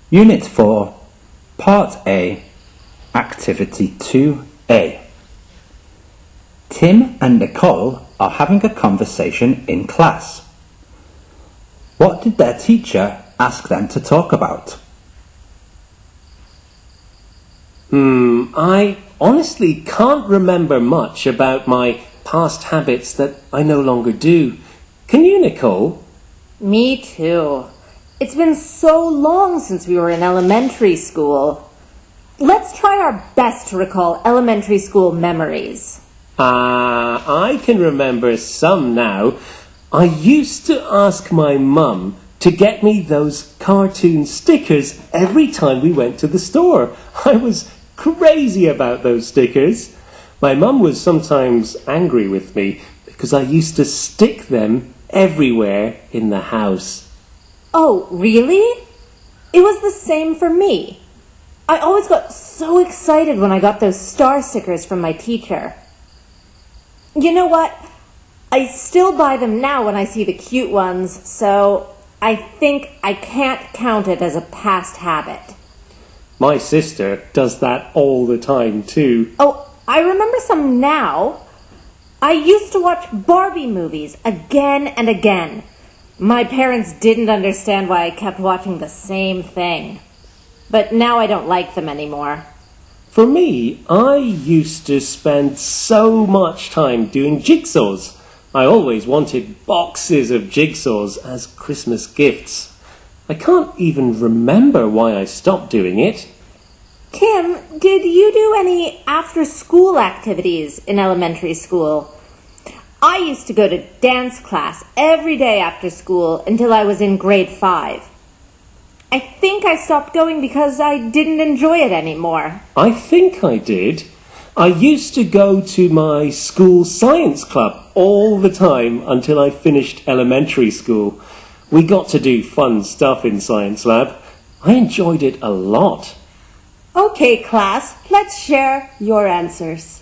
Unit 4, Part A, Activity 2A. Tim and Nicole are having a conversation in class. What did their teacher ask them to talk about? I honestly can't remember much about my past habits that I no longer do. Can you, Nicole? Me too. It's been so long since we were in elementary school. Let's try our best to recall elementary school memories. I can remember some now. I used to ask my mum to get me those cartoon stickers every time we went to the store. I was crazy about those stickers. My mum was sometimes angry with me because I used to stick them everywhere in the house. Oh, really? It was the same for me. I always got so excited when I got those star stickers from my teacher. You know what? I still buy them now when I see the cute ones, so I think I can't count it as a past habit. My sister does that all the time too. Oh, I remember some now. I used to watch Barbie movies again and again. My parents didn't understand why I kept watching the same thing. But now I don't like them anymore. For me, I used to spend so much time doing jigsaws. I always wanted boxes of jigsaws as Christmas gifts. I can't even remember why I stopped doing it. Kim, did you do any after-school activities in elementary school? I used to go to dance class every day after school until I was in grade 5. I think I stopped going because I didn't enjoy it anymore. I think I did. I used to go to my school science club all the time until I finished elementary school. We got to do fun stuff in science lab. I enjoyed it a lot. Okay, class, let's share your answers.